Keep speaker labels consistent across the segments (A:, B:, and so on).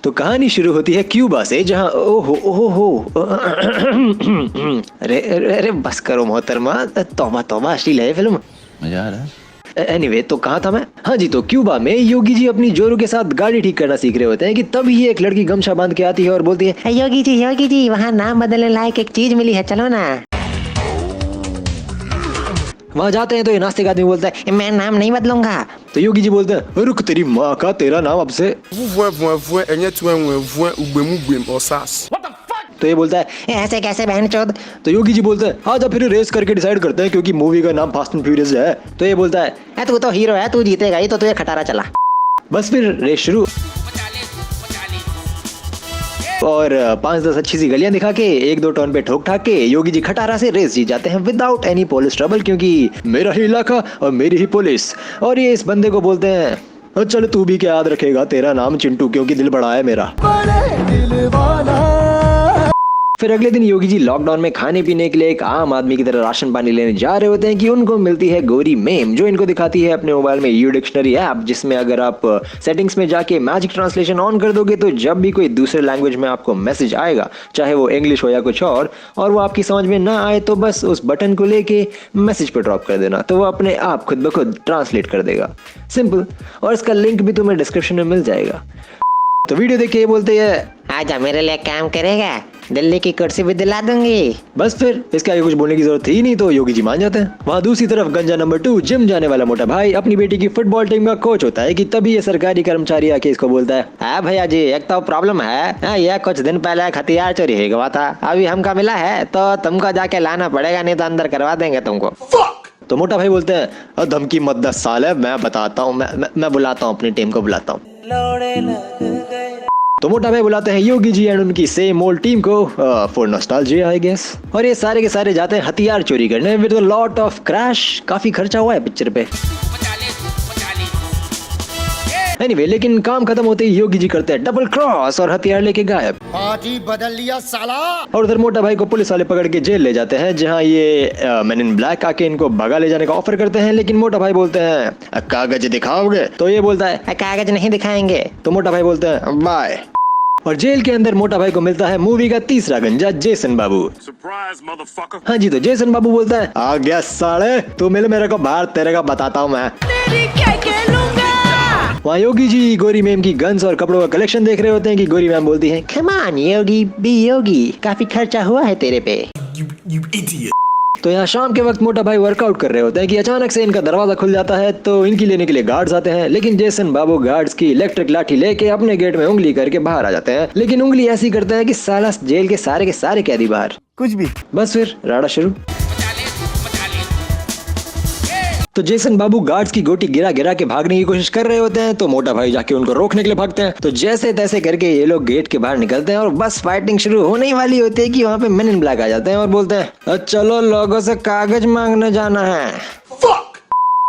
A: तो कहानी शुरू होती है क्यूबा से, जहाँ ओहो ओहो अरे अरे अरे बस करो मोहतरमा, तौबा तौबा, अश्लील है फिल्म।
B: मजा आ रहा है।
A: एनीवे तो कहाँ था मैं? हाँ जी, तो क्यूबा में योगी जी अपनी जोरू के साथ गाड़ी ठीक करना सीख रहे होते हैं कि तभी एक लड़की गमछा बांध के आती है और बोलती है,
C: योगी जी वहाँ नाम बदलने लायक एक चीज मिली है, चलो ना।
A: वहाँ जाते हैं तो ये नास्तिक आदमी बोलता है,
C: मैं नाम नहीं बदलूंगा।
A: तो योगी जी बोलते हैं, रुक तेरी माँ का, तेरा नाम अब से। तो ये बोलता है,
C: ऐसे कैसे बहनचोद।
A: तो योगी जी बोलते हैं, आजा फिर रेस करके डिसाइड करते हैं, क्योंकि मूवी का नाम फास्ट एंड फ्यूरियस है। तो ये बोलता है,
C: तू तो हीरो है, तू जीतेगा ही, तो तुझे खटारा चला।
A: बस फिर रेस शुरू। और 5-10 अच्छी सी गलियां दिखा के 1-2 टर्न पे ठोक ठाक के योगी जी खटारा से रेस जीत जाते हैं विदाउट एनी पुलिस ट्रबल, क्योंकि मेरा ही इलाका और मेरी ही पुलिस। और ये इस बंदे को बोलते हैं, चल तू भी क्या याद रखेगा, तेरा नाम चिंटू, क्योंकि दिल बड़ा है मेरा। फिर अगले दिन योगी जी लॉकडाउन में खाने पीने के लिए एक आम आदमी की तरह राशन पानी लेने जा रहे होते हैं कि उनको मिलती है गोरी मेम, जो इनको दिखाती है अपने मोबाइल में यू डिक्शनरी ऐप, जिसमें अगर आप सेटिंग्स में जाके मैजिक ट्रांसलेशन ऑन कर दोगे तो जब भी कोई दूसरे लैंग्वेज में आपको मैसेज आएगा, चाहे वो इंग्लिश हो या कुछ और वो आपकी समझ में ना आए, तो बस उस बटन को लेके मैसेज पर ड्रॉप कर देना, तो वो अपने आप खुद ब खुद ट्रांसलेट कर देगा। सिंपल। और इसका लिंक भी तुम्हें डिस्क्रिप्शन में मिल जाएगा। तो वीडियो देख के ये बोलते हैं,
C: आजा मेरे लिए काम करेगा, दिल्ली की कुर्सी भी दिला दूंगी।
A: बस फिर इसके आगे कुछ बोलने की जरूरत थी नहीं, तो योगी जी मान जाते हैं। वहाँ दूसरी तरफ गंजा नंबर 2 जिम जाने वाला मोटा भाई अपनी बेटी की फुटबॉल टीम का कोच होता है कि तभी ये सरकारी कर्मचारी आके इसको बोलता है, हाँ भैया जी एक तो प्रॉब्लम है, ये कुछ दिन पहले हथियार चोरी हुआ था, अभी हमका मिला है, तो तुमको जाके लाना पड़ेगा, नहीं तो अंदर करवा देंगे तुमको। तो मोटा भाई बोलते हैं, धमकी मत 10 साल है, मैं बताता हूँ, मैं बुलाता हूँ, अपनी टीम को बुलाता हूँ। तो मोटा भाई बुलाते हैं योगी जी एंड उनकी सेम ओल्ड टीम को फॉर नॉस्टैल्जिया आई गेस। और ये सारे के सारे जाते हैं हथियार चोरी करने with a lot of crash. काफी खर्चा हुआ है पिक्चर पे। एनीवे, लेकिन काम खत्म होते ही योगी जी करते हैं डबल क्रॉस और हथियार लेके गायब।
D: पार्टी बदल लिया साला।
A: और उधर मोटा भाई को पुलिस वाले पकड़ के जेल ले जाते हैं, जहां ये मैन इन ब्लैक आके इनको भगा ले जाने का ऑफर करते हैं, लेकिन मोटा भाई बोलते हैं, कागज दिखाओगे? तो ये बोलता है,
C: कागज नहीं दिखाएंगे।
A: तो मोटा भाई बोलते हैं, बाय। और जेल के अंदर मोटा भाई को मिलता है मूवी का तीसरा गंजा, जेसन बाबू। हाँ जी, तो जेसन बाबू बोलता है, आ गया साले, तू मिल मेरे को बाहर, तेरे का बताता हूँ मैं। वहाँ योगी जी गोरी मैम की गन्स और कपड़ों का कलेक्शन देख रहे होते हैं कि गोरी मैम बोलती है,
C: कम ऑन योगी, बी योगी, काफी खर्चा हुआ है तेरे पे।
A: तो यहाँ शाम के वक्त मोटा भाई वर्कआउट कर रहे होते हैं कि अचानक से इनका दरवाजा खुल जाता है, तो इनकी लेने के लिए गार्ड्स आते हैं, लेकिन जेसन बाबू गार्ड्स की इलेक्ट्रिक लाठी लेके अपने गेट में उंगली करके बाहर आ जाते हैं, लेकिन उंगली ऐसी करते हैं कि साला जेल के सारे कैदी बाहर। कुछ भी। बस फिर राड़ा शुरू। तो जेसन बाबू गार्ड्स की गोटी गिरा गिरा के भागने की कोशिश कर रहे होते हैं, तो मोटा भाई जाके उनको रोकने के लिए भागते हैं। तो जैसे तैसे करके ये लोग गेट के बाहर निकलते हैं और बस फाइटिंग शुरू होने वाली होती है कि वहाँ पे मेन इन ब्लैक आ जाते हैं और बोलते हैं, चलो लोगों से कागज मांगने जाना है।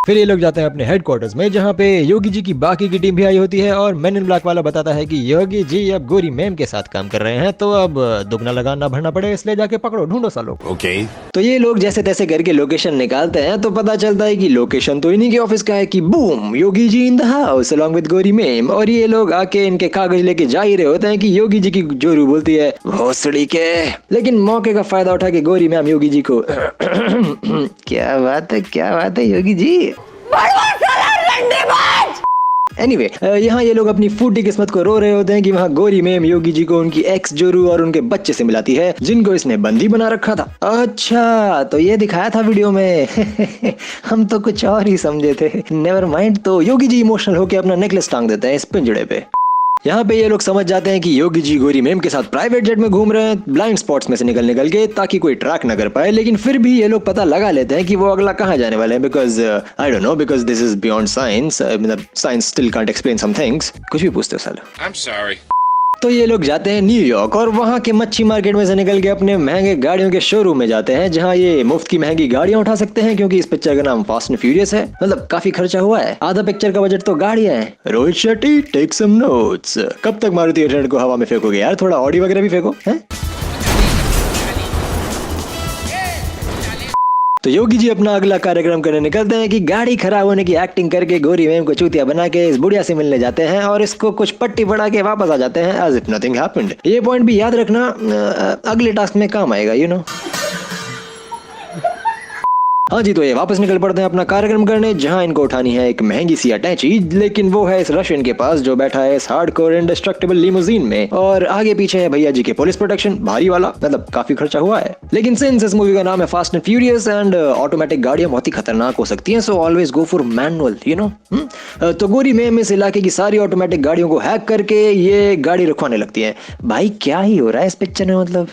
A: फिर ये लोग जाते हैं अपने हेडक्वार्टर्स में, जहाँ पे योगी जी की बाकी की टीम भी आई होती है, और मेन इन ब्लैक वाला बताता है कि योगी जी अब गोरी मैम के साथ काम कर रहे हैं, तो अब दुगना लगाना भरना पड़े, इसलिए जाके पकड़ो, ढूंढो सालों।
B: ओके।
A: तो ये लोग जैसे तैसे करके लोकेशन निकालते हैं, तो पता चलता है कि लोकेशन तो इन्हीं के ऑफिस का है कि boom, Yogi ji in the house along with Gori ma'am. और ये लोग आके इनके कागज लेके जा ही रहे होते हैं कि योगी जी की जोरू बोलती है, भोसड़ी के। लेकिन मौके का फायदा उठा के गोरी मैम योगी जी को क्या बात है योगी जी। एनीवे, यहाँ ये लोग अपनी फूटी किस्मत को रो रहे होते हैं कि वहाँ गोरी मैम योगी जी को उनकी एक्स जोरू और उनके बच्चे से मिलाती है, जिनको इसने बंदी बना रखा था। अच्छा, तो ये दिखाया था वीडियो में। हम तो कुछ और ही समझे थे। Never mind. तो योगी जी इमोशनल होकर अपना नेकलेस टांग देते हैं इस पिंजड़े पे। यहाँ पे ये लोग समझ जाते हैं कि योगी जी गोरी मैम के साथ प्राइवेट जेट में घूम रहे हैं, ब्लाइंड स्पॉट्स में से निकल के, ताकि कोई ट्रैक न कर पाए। लेकिन फिर भी ये लोग पता लगा लेते हैं कि वो अगला कहाँ जाने वाले हैं, because I don't know, because this is beyond science, मतलब science still can't explain some things. कुछ भी पूछते हो साला।
B: I am sorry.
A: तो ये लोग जाते हैं न्यूयॉर्क और वहाँ के मच्छी मार्केट में से निकल के अपने महंगे गाड़ियों के शोरूम में जाते हैं, जहाँ ये मुफ्त की महंगी गाड़ियां उठा सकते हैं, क्योंकि इस पिक्चर का नाम फास्ट एंड फ्यूरियस है। मतलब काफी खर्चा हुआ है, आधा पिक्चर का बजट तो गाड़ियां हैं। Rohit Shetty take some notes. कब तक मारुति 800 को हवा में फेंकोगे यार, थोड़ा ऑडी वगैरह भी फेंको है। तो योगी जी अपना अगला कार्यक्रम करने निकलते हैं कि गाड़ी खराब होने की एक्टिंग करके गौरी मैम को चूतिया बना के इस बुढ़िया से मिलने जाते हैं और इसको कुछ पट्टी पड़ा के वापस आ जाते हैं एज इफ नथिंग हैपेंड। ये पॉइंट भी याद रखना, अगले टास्क में काम आएगा, यू नो। हाँ जी, तो ये वापस निकल पड़ते हैं अपना कार्यक्रम करने, जहां इनको उठानी है एक महंगी सी अटैची, लेकिन वो है इस रशियन के पास जो बैठा है इस हार्डकोर इंडेस्ट्रक्टिबल लिमोजीन में, और आगे पीछे है भैया जी के पुलिस प्रोटेक्शन, भारी वाला, मतलब काफी खर्चा हुआ है। लेकिन सिंस इस मूवी का नाम है fast and furious and automatic गाड़ियां बहुत ही खतरनाक हो सकती हैं, so always go for manual, you know. तो गोरी मैम इस इलाके की सारी ऑटोमेटिक गाड़ियों को हैक करके ये गाड़ी रुकवाने लगती है। भाई क्या ही हो रहा है इस पिक्चर में, मतलब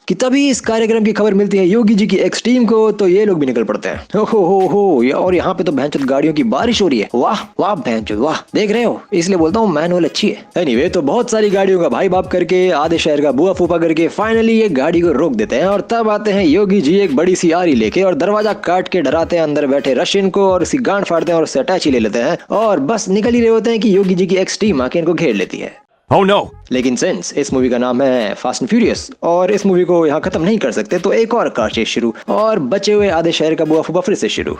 A: कि तभी इस कार्यक्रम की खबर मिलती है योगी जी की एक्स टीम को, तो ये लोग भी निकल पड़ते हैं। हो और यहाँ पे तो भैंचोद गाड़ियों की बारिश हो रही है। वाह वाह भैंचोद वाह, देख रहे हो, इसलिए बोलता हूँ मैनुअल अच्छी है। एनीवे, तो बहुत सारी गाड़ियों का भाई बाप करके, आधे शहर का बुआ फूफा करके फाइनली ये गाड़ी को रोक देते हैं, और तब आते हैं योगी जी एक बड़ी सी आरी लेके और दरवाजा काट के डराते हैं अंदर बैठे रशियन को और उसकी गांड फाड़ते हैं और उससे अटैची ले लेते हैं, और बस निकल ही रहे होते हैं कि योगी जी की एक्स टीम आके इनको घेर लेती है।
B: Oh no!
A: लेकिन सिंस इस मूवी का नाम है फास्ट एंड फ्यूरियस और इस मूवी को यहाँ खत्म नहीं कर सकते, तो एक और कार चेस शुरू, और बचे हुए आधे शहर का बुआ फूफा फिर से शुरू।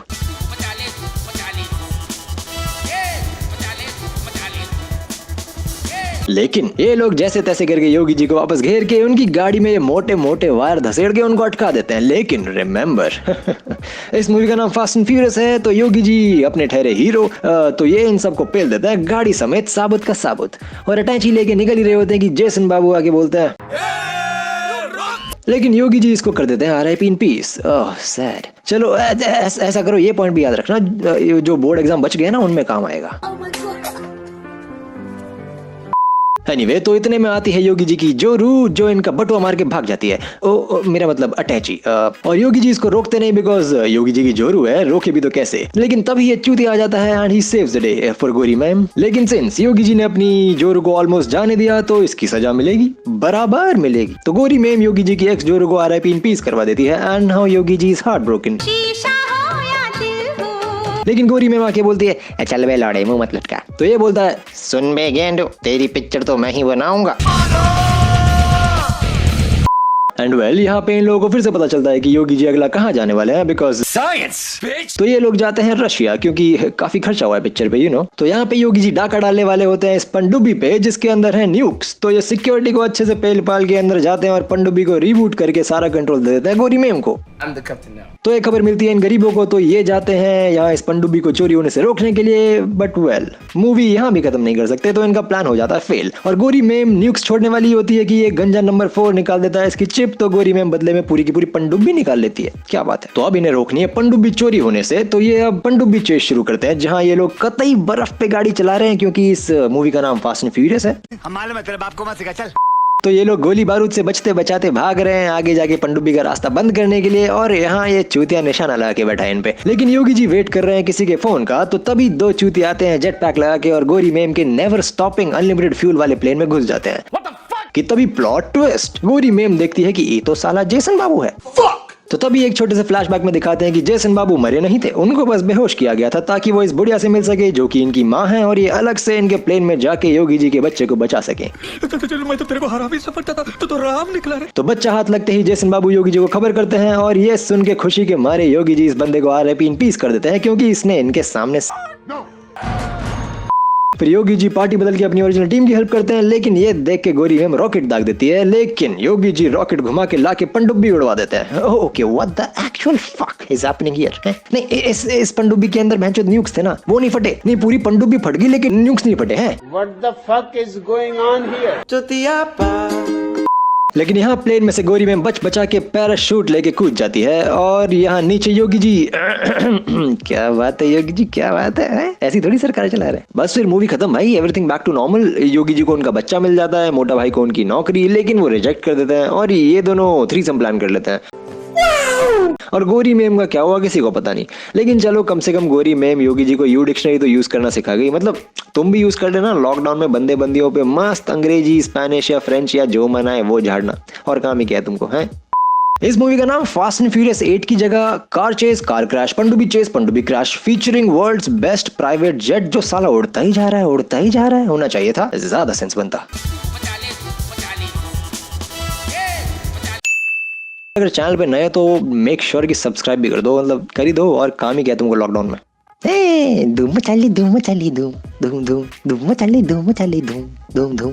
A: लेकिन ये लोग जैसे तैसे करके योगी जी को वापस घेर के उनकी गाड़ी में ये मोटे मोटे वायर धसेड़ के उनको अटका देते हैं। लेकिन रिमेम्बर इस मूवी का नाम फास्ट एंड फ्यूरियस है, तो योगी जी अपने ठहरे हीरो, तो ये इन सबको पेल देता है गाड़ी समेत साबुत का साबुत, और अटैची लेके निकल ही रहे होते हैं कि जेसन बाबू आके बोलते हैं, लेकिन योगी जी इसको कर देते हैं RIP in peace. Oh sad. चलो ऐसा करो, ये पॉइंट भी याद रखना, जो बोर्ड एग्जाम बच गए ना उनमें काम आएगा। एनीवे, तो इतने में आती है योगी जी की जोरू, जो इनका बटुआ मार के भाग जाती है। मेरा मतलब अटैची। और योगी जी इसको रोकते नहीं, बिकॉज योगी जी की जोरू है, रोके भी तो कैसे। लेकिन तभी ये चूतिया आ जाता है and he saves the day for गोरी मैम। लेकिन सिंस योगी जी ने अपनी जोरू को ऑलमोस्ट जाने दिया, तो इसकी सजा मिलेगी, बराबर मिलेगी। तो गोरी मैम योगी जी की एक्स जोरू को RIP इन पीस करवा देती है and now Yogi ji is heart broken. लेकिन गोरी मैम आके बोलती है,
C: चल बे लौड़े, मुंह मत लटका।
A: तो ये बोलता है,
C: सुन बे गेंडो, तेरी पिक्चर तो मैं ही बनाऊंगा।
A: एंड वेल, यहाँ पे इन लोगों को फिर से पता चलता है कि योगी जी अगला कहाँ जाने वाले हैं, बिकॉज
B: Science, bitch!
A: तो ये लोग जाते हैं रशिया, क्योंकि काफी खर्चा हुआ है पिक्चर पे, यू नो। तो यहाँ पे योगी जी डाका डालने वाले होते हैं इस पनडुब्बी पे, जिसके अंदर है न्यूक्स। तो ये सिक्योरिटी को अच्छे से पेल पाल के अंदर जाते हैं और पनडुब्बी को रिबूट करके सारा कंट्रोल दे देते हैं गोरी मैम को। तो एक खबर मिलती है इन गरीबों को, तो ये जाते हैं यहाँ इस पनडुब्बी को चोरी होने से रोकने के लिए, बट वेल मूवी यहाँ भी खत्म नहीं कर सकते, तो इनका प्लान हो जाता है फेल, और गोरी मैम न्यूक्स छोड़ने वाली होती है कि ये गंजा नंबर 4 निकाल देता है इसकी चिप, तो गोरी मैम बदले में पूरी की पूरी पनडुब्बी निकाल लेती है। क्या बात है। तो अब इन्हें रोकनी है पनडुब्बी चोरी होने से, तो ये अब पनडुब्बी चेस शुरू करते हैं, जहाँ ये लोग कतई बर्फ पे गाड़ी चला रहे हैं, क्योंकि इस मूवी का नाम फास्ट एंड फ्यूरियस है।
B: हम मालूम है, तेरे बाप को मत सिखा, चल।
A: तो ये लोग गोली बारूद से बचते बचाते भाग रहे हैं आगे जाके पनडुब्बी का रास्ता बंद करने के लिए, और यहाँ ये चूतिया निशाना लगा के बैठा है इन पे। लेकिन योगी जी वेट कर रहे हैं किसी के फोन का, तो तभी 2 चूतिया आते हैं जेट पैक लगा के और गोरी मैम के नेवर स्टॉपिंग अनलिमिटेड फ्यूल वाले प्लेन में घुस जाते हैं। कि तभी प्लॉट ट्विस्ट, गोरी मैम देखती है कि ये तो साला जेसन बाबू है। तो तभी एक छोटे से फ्लैशबैक में दिखाते हैं कि जेसन बाबू मरे नहीं थे, उनको बस बेहोश किया गया था ताकि वो इस बुढ़िया से मिल सके जो कि इनकी माँ है, और ये अलग से इनके प्लेन में जाके योगी जी के बच्चे को बचा सके।
B: मैं तो तेरे को हरामी समझता था, तो राम निकला रे।
A: तो बच्चा हाथ लगते ही जेसन बाबू योगी जी को खबर करते हैं, और ये सुन के खुशी के मारे योगी जी इस बंदे को RIP इन पीस कर देते हैं, क्योंकि इसने इनके सामने फिर योगी जी पार्टी बदल के अपनी ओरिजिनल टीम की हेल्प करते हैं, लेकिन ये देख के गोरी मैम रॉकेट दाग देती है, लेकिन योगी जी रॉकेट घुमा के लाके पनडुब्बी उड़वा देते हैं। Okay, what the actual fuck is happening here? नहीं, इस पनडुब्बी के अंदर भैंचोद न्यूक्स थे ना, वो नहीं फटे। नहीं, पूरी पनडुब्बी फट गई लेकिन न्यूक्स नहीं फटे हैं।
E: What the fuck is going on here?
A: लेकिन यहाँ प्लेन में से गोरी मैम बचा के पैराशूट लेके कूद जाती है, और यहाँ नीचे योगी जी क्या बात है योगी जी, क्या बात है, ऐसी थोड़ी सरकार चला रहे हैं। बस फिर मूवी खत्म भाई, everything back to normal. Yogi ji को उनका बच्चा मिल जाता है, मोटा भाई को उनकी नौकरी, लेकिन वो रिजेक्ट कर देते हैं, और ये दोनों थ्रीसम प्लान कर लेते हैं। और गोरी मैम का क्या हुआ किसी को पता नहीं, लेकिन चलो कम से कम गोरी मैम योगी जी को यू डिक्शनरी तो यूज करना सिखा गई। मतलब तुम भी यूज कर लेना लॉकडाउन में बंदे बंदियों पे मस्त अंग्रेजी, स्पेनिश या फ्रेंच या जो मना है वो झाड़ना, और काम ही क्या है तुमको, है। इस मूवी का नाम फास्ट एंड फ्यूरियस 8 की जगह कार चेस, कार क्रैश, पनडुब्बी चेस, पनडुब्बी crash, featuring world's best private jet, जो साला उड़ता ही जा रहा है होना चाहिए था, ज्यादा सेंस बनता। अगर चैनल पे नए हो तो मेक श्योर कि सब्सक्राइब भी कर दो, मतलब कर ही दो, और काम ही क्या तुमको लॉकडाउन में।
C: धूम मचाली धूम मचाली धूम धूम धूम धूम मचाली धूम मचाली धूम धूम धूम